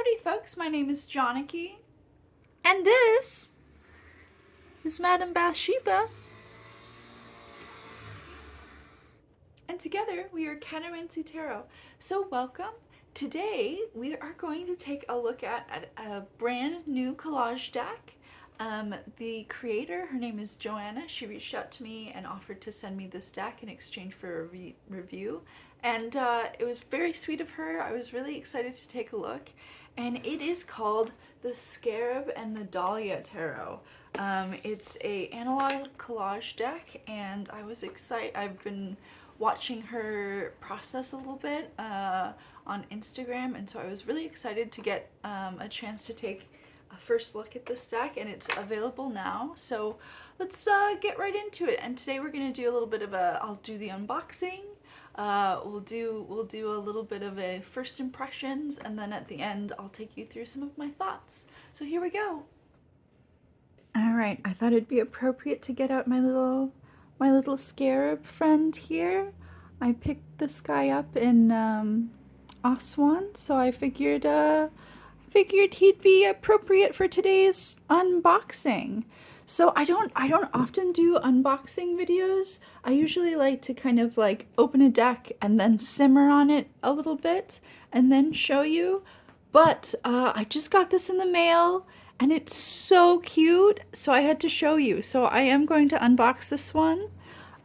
Howdy folks, my name is Janaki, and this is Madame Bathsheba, and together we are Catomancy Tarot. So welcome. Today we are going to take a look at a brand new collage deck. The creator, her name is Johanna. She reached out to me and offered to send me this deck in exchange for a review. And it was very sweet of her. I was really excited to take a look. And it is called the Scarab and the Dahlia Tarot. It's a analog collage deck, and I was excited. I've been watching her process a little bit on Instagram, and so I was really excited to get a chance to take a first look at this deck, and it's available now. So let's get right into it. And today we're gonna do a little bit of I'll do the unboxing. We'll do a little bit of a first impressions, and then at the end I'll take you through some of my thoughts. So here we go. All right, I thought it'd be appropriate to get out my little scarab friend here. I picked this guy up in Aswan, so I figured he'd be appropriate for today's unboxing. So I don't often do unboxing videos. I usually like to kind of like open a deck and then simmer on it a little bit and then show you. But I just got this in the mail and it's so cute, so I had to show you. So I am going to unbox this one.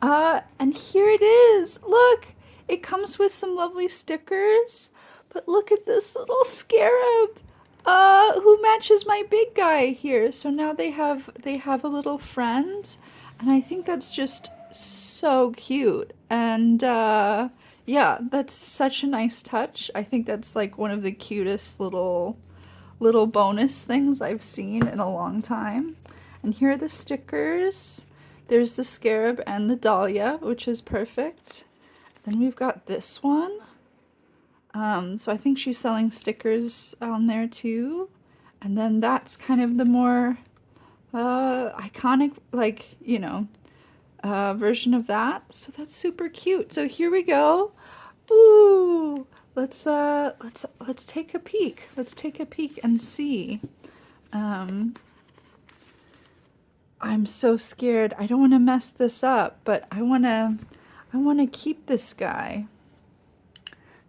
And here it is. Look, it comes with some lovely stickers. But look at this little scarab. Who matches my big guy here. So now they have a little friend, and I think that's just so cute. And yeah, that's such a nice touch. I think that's like one of the cutest little bonus things I've seen in a long time. And here are the stickers. There's the Scarab and the Dahlia, which is perfect. Then we've got this one. So I think she's selling stickers on there too. And then that's kind of the more iconic, like, you know, version of that. So that's super cute. So here we go. Ooh, let's take a peek. Let's take a peek and see. I'm so scared. I don't want to mess this up, but I want to keep this guy.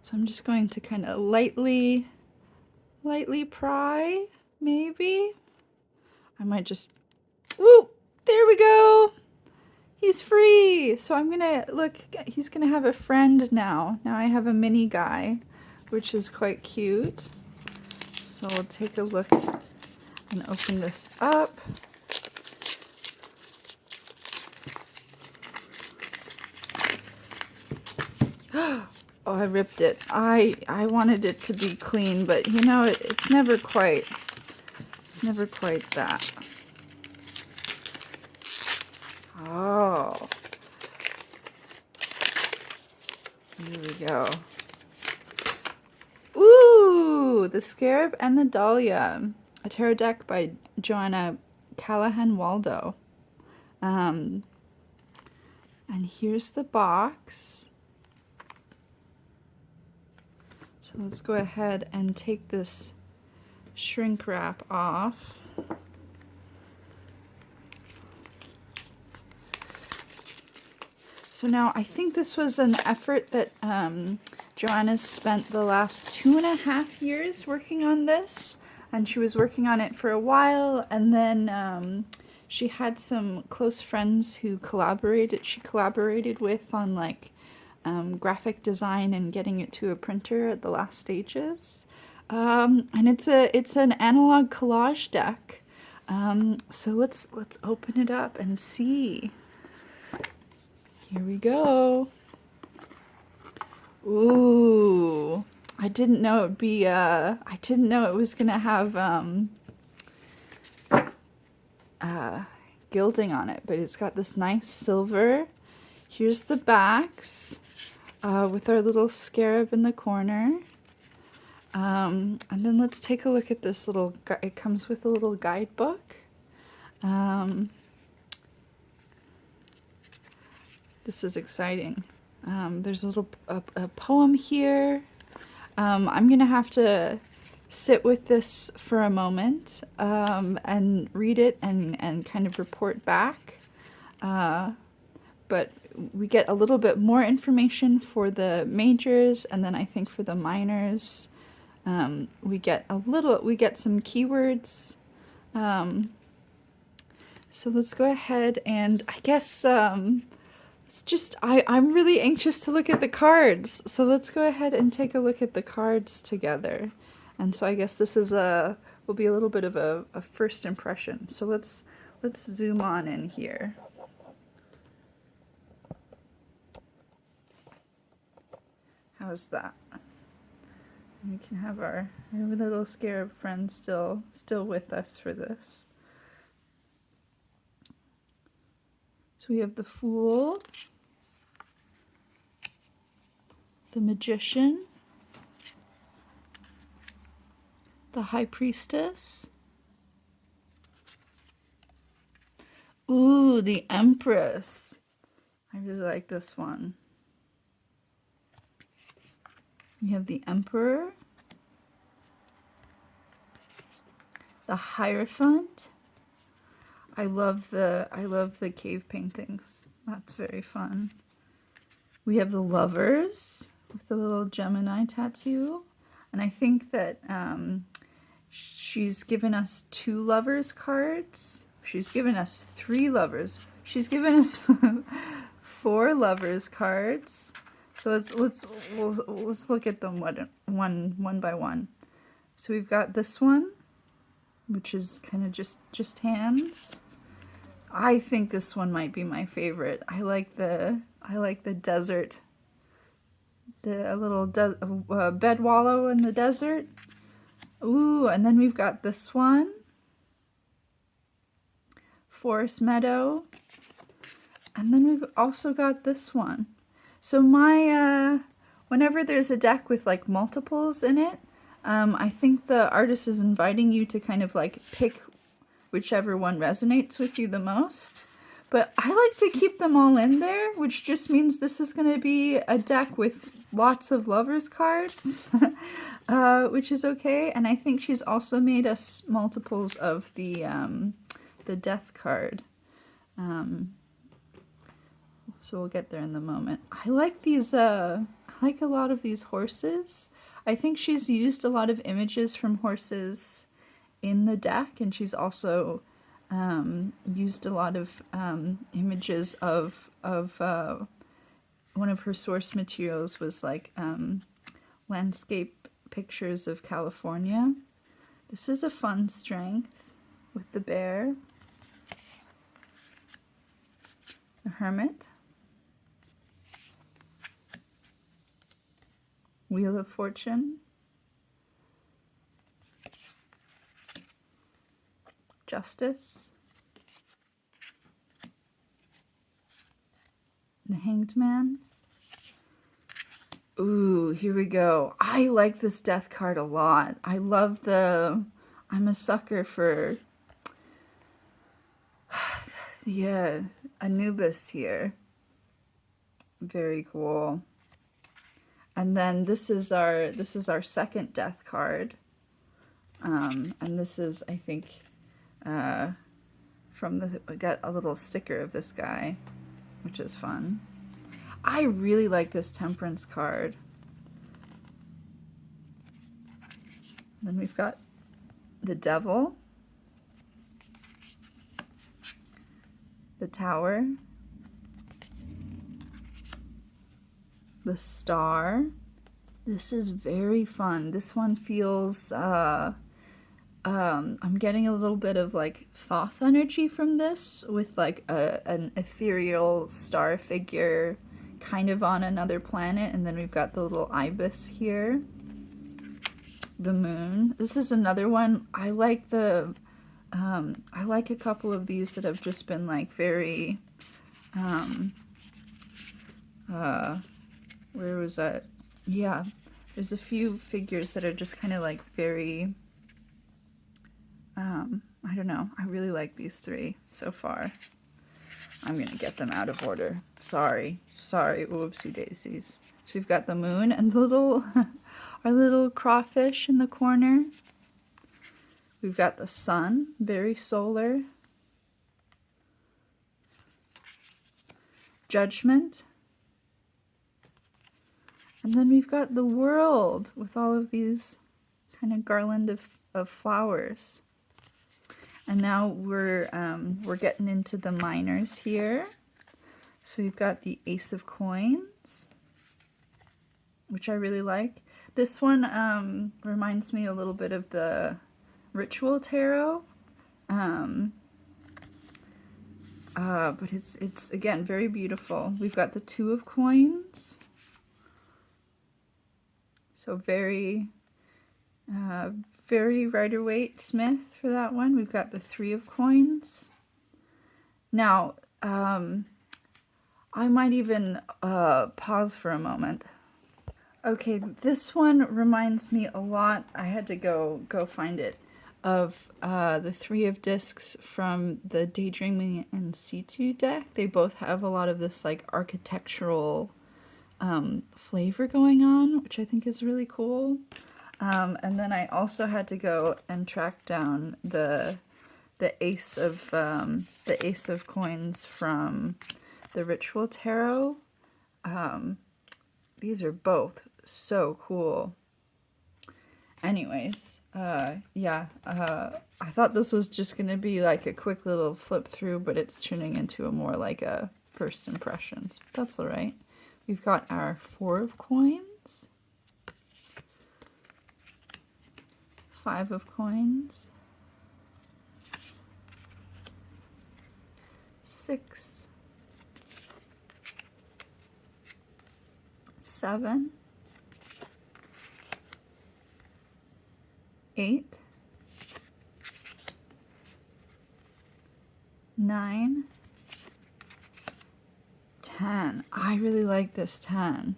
So I'm just going to kind of lightly pry, maybe. I might just, woo, there we go. He's free. So I'm gonna, look, he's gonna have a friend now. Now I have a mini guy, which is quite cute. So we'll take a look and open this up. Oh, I ripped it. I wanted it to be clean, but you know, it's never quite that. Oh. Here we go. Ooh, the Scarab and the Dahlia. A tarot deck by Johanna Waldo. And here's the box. So let's go ahead and take this shrink wrap off. So now I think this was an effort that Joanna spent the last 2.5 years working on this, and she was working on it for a while, and then she had some close friends who she collaborated with on like graphic design and getting it to a printer at the last stages. And it's an analog collage deck. So let's open it up and see. Here we go. Ooh, I didn't know it'd be I didn't know it was gonna have gilding on it, but it's got this nice silver. Here's the backs. With our little scarab in the corner. And then let's take a look at this little, it comes with a little guidebook. This is exciting. There's a little a poem here. I'm gonna have to sit with this for a moment and read it and kind of report back. But we get a little bit more information for the majors, and then I think for the minors, we get some keywords. So let's go ahead and I guess it's just I'm really anxious to look at the cards. So let's go ahead and take a look at the cards together. And so I guess this is will be a little bit of a first impression. So let's zoom on in here. How's that? And we can have our little scarab friend still with us for this. So we have the Fool, the Magician, the High Priestess. Ooh, the Empress. I really like this one. We have the Emperor, the Hierophant. I love the cave paintings. That's very fun. We have the Lovers with the little Gemini tattoo, and I think that she's given us 2 Lovers cards. She's given us 3 Lovers. She's given us 4 Lovers cards. So let's look at them one by one. So we've got this one, which is kind of just hands. I think this one might be my favorite. I like the desert, a little bed wallow in the desert. Ooh, and then we've got this one, forest meadow, and then we've also got this one. So my, whenever there's a deck with like multiples in it, I think the artist is inviting you to kind of like pick whichever one resonates with you the most. But I like to keep them all in there, which just means this is going to be a deck with lots of Lovers cards, which is okay. And I think she's also made us multiples of the Death card. So we'll get there in the moment. I like these, I like a lot of these horses. I think she's used a lot of images from horses in the deck, and she's also used a lot of images of one of her source materials was like landscape pictures of California. This is a fun strength with the bear, the Hermit, Wheel of Fortune, Justice, the Hanged Man. Ooh, here we go. I like this Death card a lot. I love I'm a sucker for the Anubis here. Very cool. And then this is our second Death card. And this is, I think, I got a little sticker of this guy, which is fun. I really like this Temperance card. Then we've got the Devil, the Tower, the Star. This is very fun. This one feels, I'm getting a little bit of like Thoth energy from this, with like an ethereal star figure kind of on another planet. And then we've got the little ibis here. The Moon. This is another one. I like I like a couple of these that have just been like very, where was that? Yeah, there's a few figures that are just kind of like very, I don't know. I really like these 3 so far. I'm gonna get them out of order. Sorry, whoopsie daisies. So we've got the Moon and the little our little crawfish in the corner. We've got the sun, very solar. Judgment. And then we've got the world with all of these kind of garland of flowers. And now we're getting into the minors here. So we've got the Ace of Coins, which I really like. This one reminds me a little bit of the Ritual Tarot. But it's again very beautiful. We've got the Two of Coins. So very Rider-Waite Smith for that one. We've got the Three of Coins. Now, I might even pause for a moment. Okay, this one reminds me a lot, I had to go find it, of the Three of Discs from the Daydreaming in Situ deck. They both have a lot of this like architectural flavor going on, which I think is really cool. And then I also had to go and track down the Ace of Coins from the Ritual Tarot. These are both so cool. Anyways, yeah, I thought this was just gonna be like a quick little flip through, but it's turning into a more like a first impressions. But that's all right. We've got our Four of Coins, Five of Coins, 6, 7, 8, 9, 10. I really like this 10.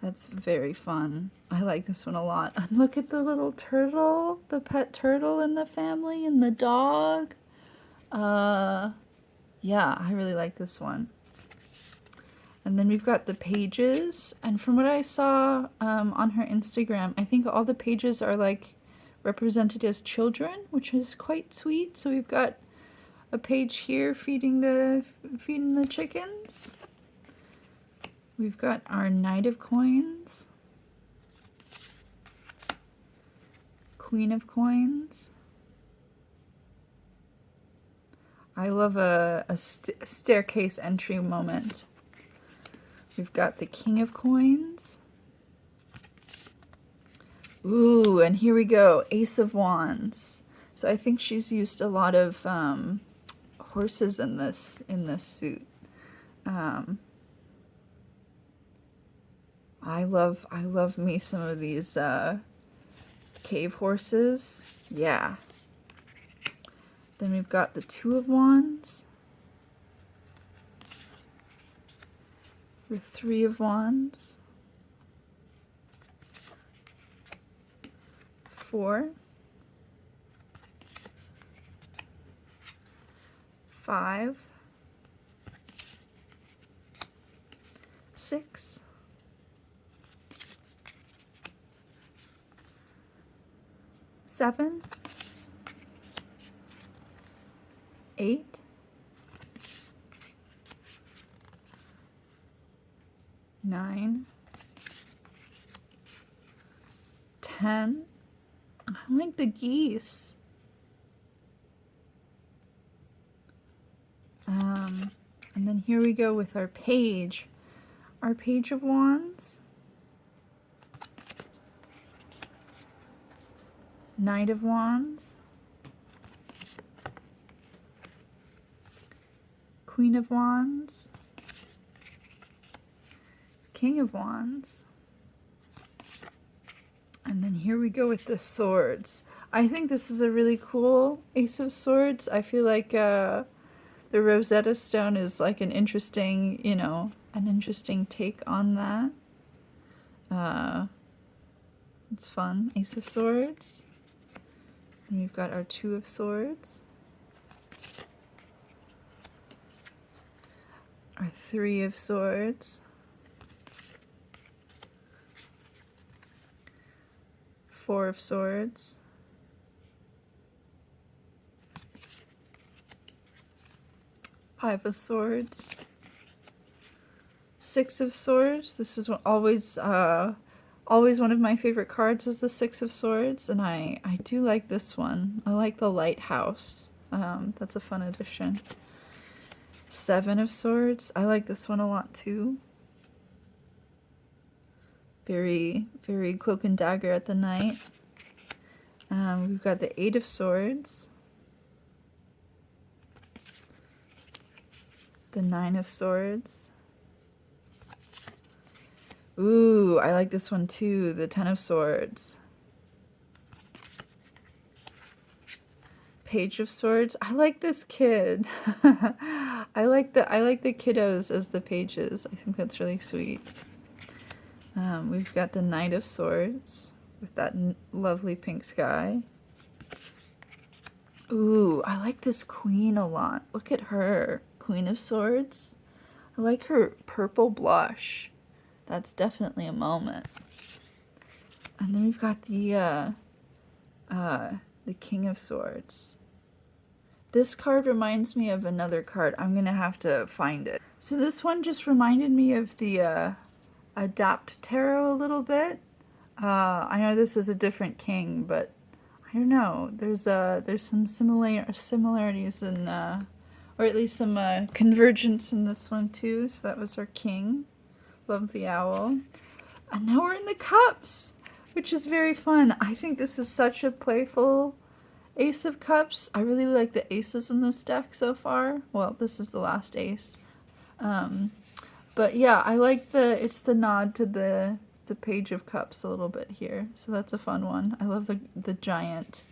That's very fun. I like this one a lot. And look at the little turtle, the pet turtle in the family, and the dog. Yeah, I really like this one. And then we've got the pages, and from what I saw on her Instagram, I think all the pages are like represented as children, which is quite sweet. So we've got a page here feeding the chickens. We've got our Knight of Coins, Queen of Coins. I love a staircase entry moment. We've got the King of Coins. Ooh, and here we go, Ace of Wands. So I think she's used a lot of horses in this suit. I love me some of these cave horses. Yeah. Then we've got the Two of Wands, the Three of Wands, 4, 5, 6, 7, 8, 9, 10. I like the geese. And then here we go with our Page of Wands, Knight of Wands, Queen of Wands, King of Wands. And then here we go with the swords. I think this is a really cool Ace of Swords. I feel like the Rosetta Stone is like an interesting, an interesting take on that. It's fun. Ace of Swords. And we've got our Two of Swords. Our 3 of Swords, Four of Swords. Five of Swords. Six of Swords. This is always one of my favorite cards is the Six of Swords, and I do like this one. I like the Lighthouse. That's a fun addition. Seven of Swords. I like this one a lot too. Very, very cloak and dagger at the night. We've got the Eight of Swords. The Nine of Swords. Ooh, I like this one too, the Ten of Swords. Page of Swords. I like this kid. I like the kiddos as the pages. I think that's really sweet. We've got the Knight of Swords with that lovely pink sky. Ooh, I like this queen a lot. Look at her. Queen of Swords. I like her purple blush. That's definitely a moment. And then we've got the King of Swords. This card reminds me of another card. I'm gonna have to find it. So this one just reminded me of the Adapt Tarot a little bit. I know this is a different king, but I don't know. There's some similarities in, or at least some convergence in this one too. So that was our king. Love the owl. And now we're in the cups, which is very fun. I think this is such a playful Ace of Cups. I really like the aces in this deck so far. Well, this is the last ace. But yeah, I like it's the nod to the Page of Cups a little bit here. So that's a fun one. I love the giant.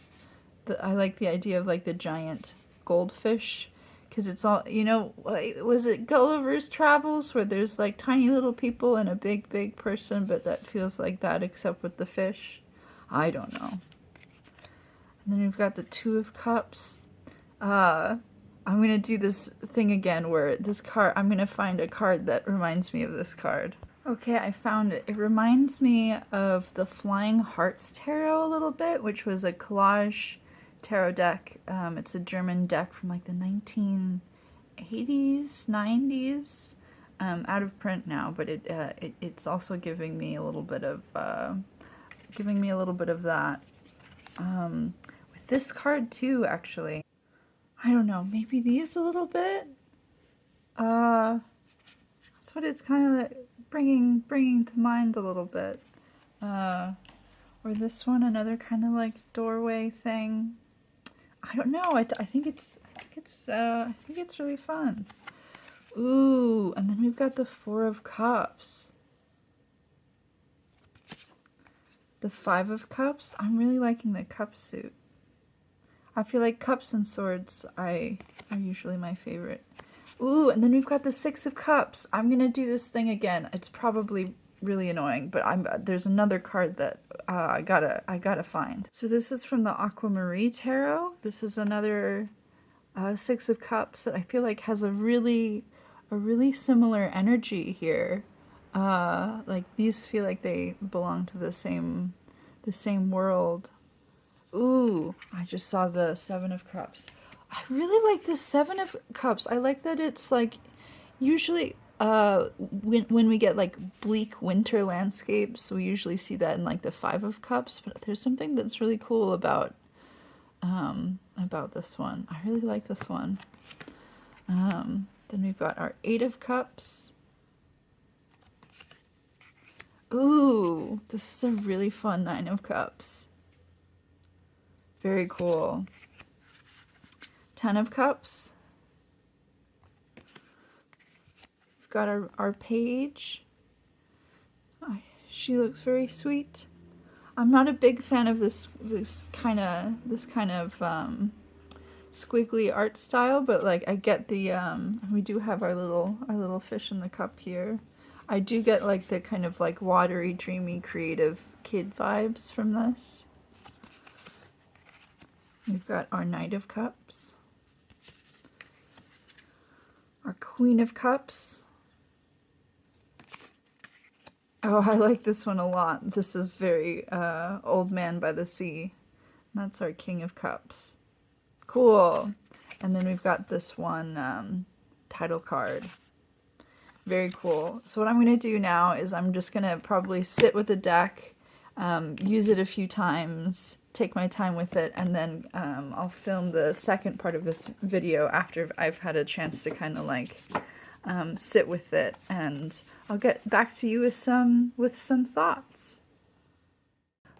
I like the idea of like the giant goldfish. Because it's all, you know, was it Gulliver's Travels where there's like tiny little people and a big, big person, but that feels like that except with the fish? I don't know. And then we've got the Two of Cups. I'm going to do this thing again where this card, I'm going to find a card that reminds me of this card. Okay, I found it. It reminds me of the Flying Hearts Tarot a little bit, which was a collage tarot deck. It's a German deck from like the 1980s, 90s. Out of print now, but it's also giving me a little bit of that. With this card too, actually. I don't know, maybe these a little bit. That's what it's kind of bringing to mind a little bit. Or this one, another kind of like doorway thing. I don't know. I think it's really fun. Ooh, and then we've got the Four of Cups. The Five of Cups. I'm really liking the cup suit. I feel like cups and swords are usually my favorite. Ooh, and then we've got the Six of Cups. I'm gonna do this thing again. It's probably really annoying, but there's another card that I gotta find. So this is from the Aquamarine Tarot. This is another Six of Cups that I feel like has a really similar energy here. Like these feel like they belong to the same world. Ooh, I just saw the Seven of Cups. I really like this Seven of Cups. I like that it's like usually when we get like bleak winter landscapes, we usually see that in like the Five of Cups, but there's something that's really cool about this one. I really like this one. Then we've got our Eight of Cups. Ooh, this is a really fun Nine of Cups. Very cool. Ten of Cups. We've got our page. She looks very sweet. I'm not a big fan of this kind of squiggly art style, but like I get the we do have our little fish in the cup here. I do get like the kind of like watery, dreamy, creative kid vibes from this. We've got our Knight of Cups. Our Queen of Cups. Oh, I like this one a lot. This is very Old Man by the Sea. That's our King of Cups. Cool. And then we've got this one title card. Very cool. So what I'm going to do now is I'm just going to probably sit with the deck, use it a few times, take my time with it, and then I'll film the second part of this video after I've had a chance to kind of like sit with it, and I'll get back to you with some thoughts.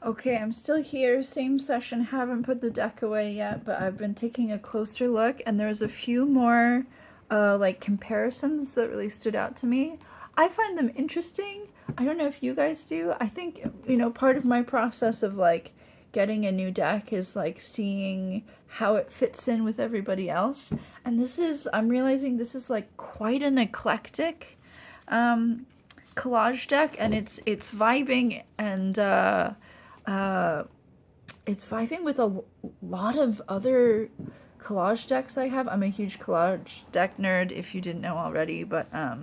Okay, I'm still here, same session, haven't put the deck away yet, but I've been taking a closer look, and there's a few more like comparisons that really stood out to me. I find them interesting. I don't know if you guys do. I think, you know, part of my process of like getting a new deck is like seeing how it fits in with everybody else. And this is, I'm realizing this is like quite an eclectic collage deck, and it's vibing, and it's vibing with a lot of other collage decks I have. I'm a huge collage deck nerd, if you didn't know already, but I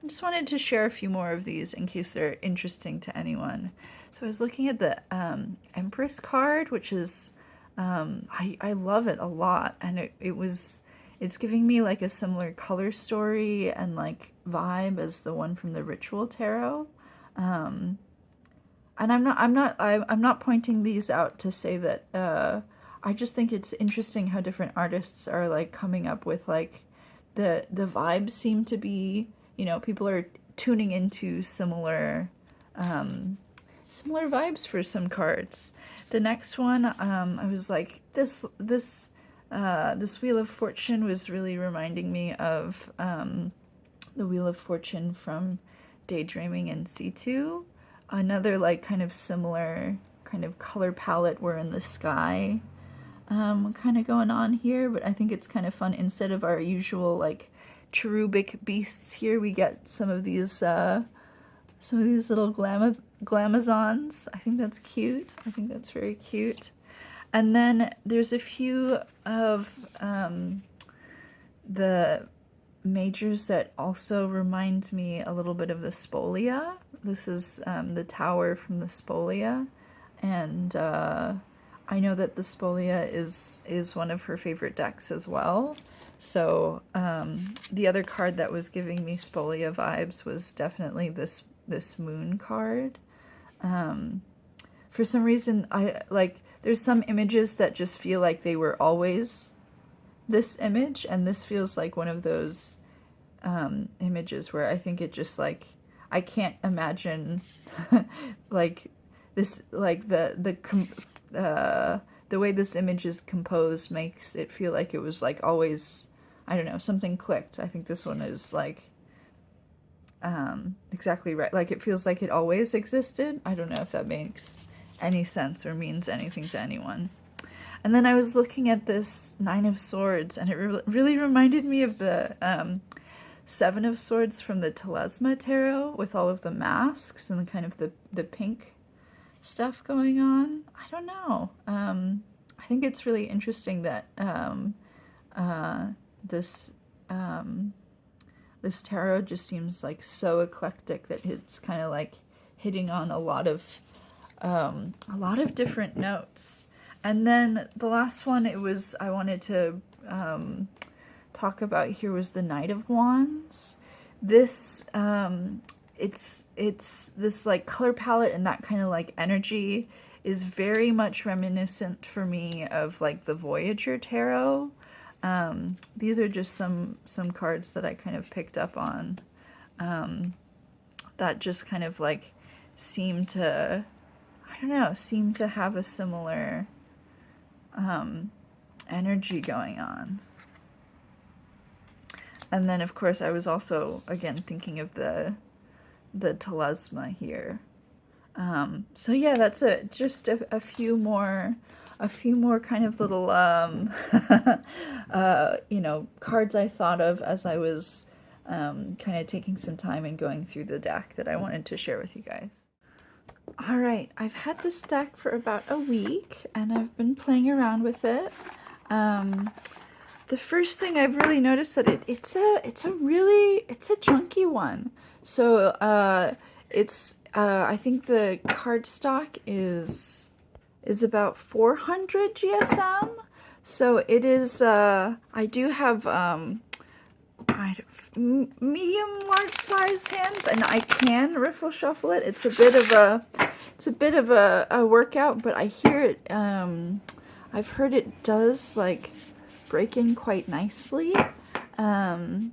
just wanted to share a few more of these in case they're interesting to anyone. So I was looking at the Empress card, which is, I love it a lot, and it's giving me like a similar color story and like vibe as the one from the Ritual Tarot. And I'm not pointing these out to say that, I just think it's interesting how different artists are like coming up with like the vibes seem to be, you know, people are tuning into similar vibes for some cards. The next one, I was like, this Wheel of Fortune was really reminding me of the Wheel of Fortune from Daydreaming in C2. Another like kind of similar kind of color palette, we're in the sky kind of going on here, but I think it's kind of fun. Instead of our usual like cherubic beasts here, we get some of these little glamazons. I think that's cute. I think that's very cute. And then there's a few of the majors that also remind me a little bit of the Spolia. This is the Tower from the Spolia, and I know that the Spolia is one of her favorite decks as well. So the other card that was giving me Spolia vibes was definitely this Moon card. For some reason, there's some images that just feel like they were always this image, and this feels like one of those images where I think it just like, I can't imagine like this, like the way this image is composed makes it feel like it was like always, I don't know, something clicked. I think this one is like exactly right. Like it feels like it always existed. I don't know if that makes any sense or means anything to anyone. And then I was looking at this Nine of Swords, and it really reminded me of the Seven of Swords from the Telesma Tarot, with all of the masks and kind of the pink stuff going on. I don't know. I think it's really interesting that this tarot just seems like so eclectic that it's kind of like hitting on a lot of different notes. And then the last one I wanted to talk about here was the Knight of Wands. This it's this like color palette and that kind of like energy is very much reminiscent for me of like the Voyager Tarot. These are just some cards that I kind of picked up on that just kind of like seem to, I don't know, seem to have a similar energy going on. And then of course I was also again thinking of the Telesma here. So yeah, that's just a few more kind of little you know, cards I thought of as I was kind of taking some time and going through the deck that I wanted to share with you guys. Alright, I've had this deck for about a week and I've been playing around with it. The first thing I've really noticed that it's a chunky one. So It's I think the cardstock is about 400 GSM. So it is I do have medium large size hands, and I can riffle shuffle it. It's a bit of a workout, but I hear it I've heard it does like break in quite nicely. And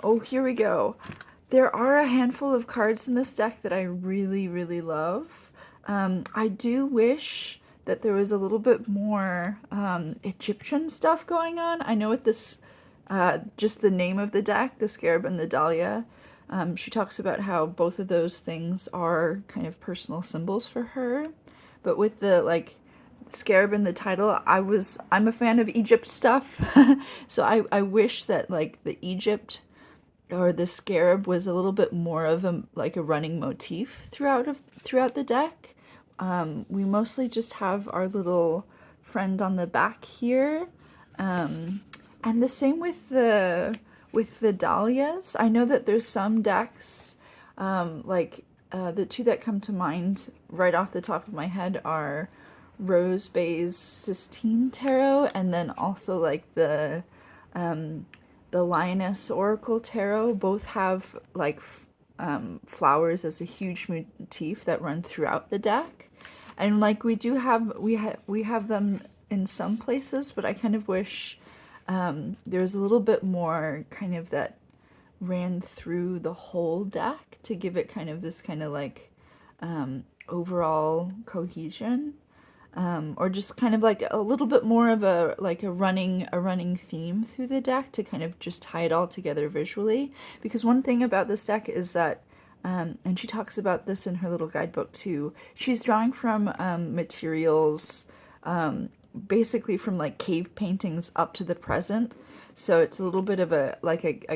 oh, here we go. There are a handful of cards in this deck that I really, really love. I do wish that there was a little bit more Egyptian stuff going on. I know with this, just the name of the deck, the Scarab and the Dahlia, she talks about how both of those things are kind of personal symbols for her. But with the like Scarab in the title, I'm a fan of Egypt stuff. So I wish that like the Egypt or the scarab was a little bit more of a like a running motif throughout the deck. We mostly just have our little friend on the back here, and the same with the dahlias. I know that there's some decks, the two that come to mind right off the top of my head are Rose Bay's Sistine Tarot, and then also like the Lioness Oracle Tarot. Both have like flowers as a huge motif that run throughout the deck, and like we have them in some places, but I kind of wish there's a little bit more kind of that ran through the whole deck to give it kind of this kind of like overall cohesion. Or just kind of like a little bit more of a running theme through the deck to kind of just tie it all together visually. Because one thing about this deck is that, and she talks about this in her little guidebook too, she's drawing from materials basically from like cave paintings up to the present. So it's a little bit of a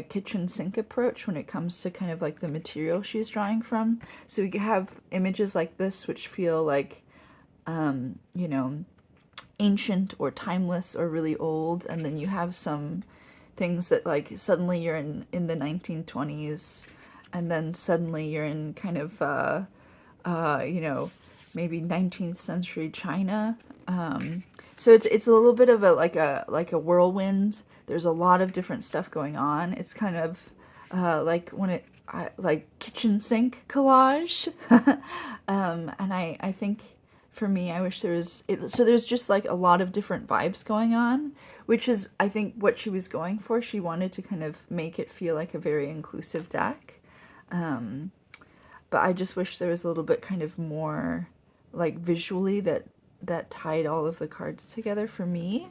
kitchen sink approach when it comes to kind of like the material she's drawing from. So we have images like this which feel like ancient or timeless or really old, and then you have some things that like suddenly you're in the 1920s, and then suddenly you're in kind of maybe 19th century China. So it's a little bit of a whirlwind. There's a lot of different stuff going on. It's kind of like kitchen sink collage. And I think for me, I wish so there's just like a lot of different vibes going on, which is, I think, what she was going for. She wanted to kind of make it feel like a very inclusive deck. But I just wish there was a little bit kind of more like visually that tied all of the cards together for me.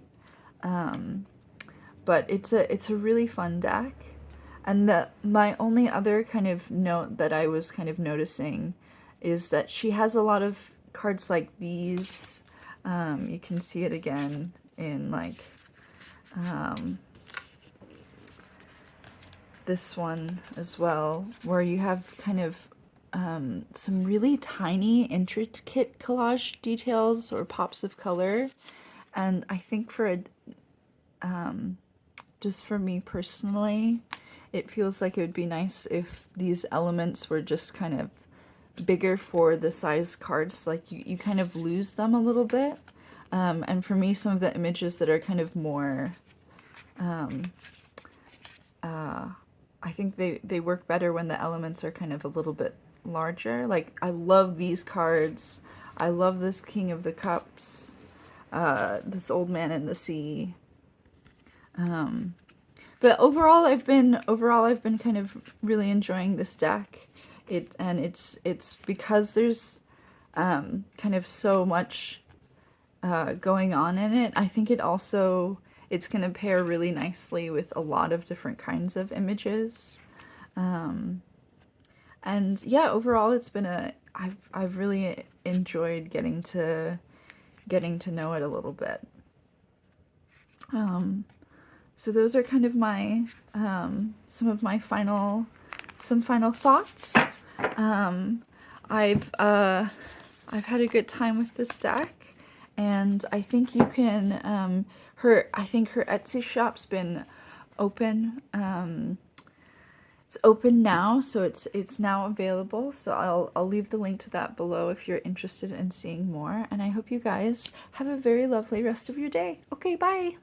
But it's a really fun deck. And my only other kind of note that I was kind of noticing is that she has a lot of cards like these. You can see it again in like this one as well, where you have kind of some really tiny, intricate collage details or pops of color. And I think just for me personally, it feels like it would be nice if these elements were just kind of bigger for the size cards. Like you kind of lose them a little bit. And for me, some of the images that are kind of more, I think they work better when the elements are kind of a little bit larger. Like I love these cards. I love this King of the Cups, this Old Man in the Sea. But overall I've been kind of really enjoying this deck. It's because there's kind of so much going on in it. I think it's going to pair really nicely with a lot of different kinds of images. And yeah, overall it's been I've really enjoyed getting to know it a little bit. So those are kind of my some final thoughts. I've had a good time with this deck, and I think you can I think her Etsy shop's been open It's open now, so it's now available. So I'll leave the link to that below if you're interested in seeing more. And I hope you guys have a very lovely rest of your day. Okay, bye.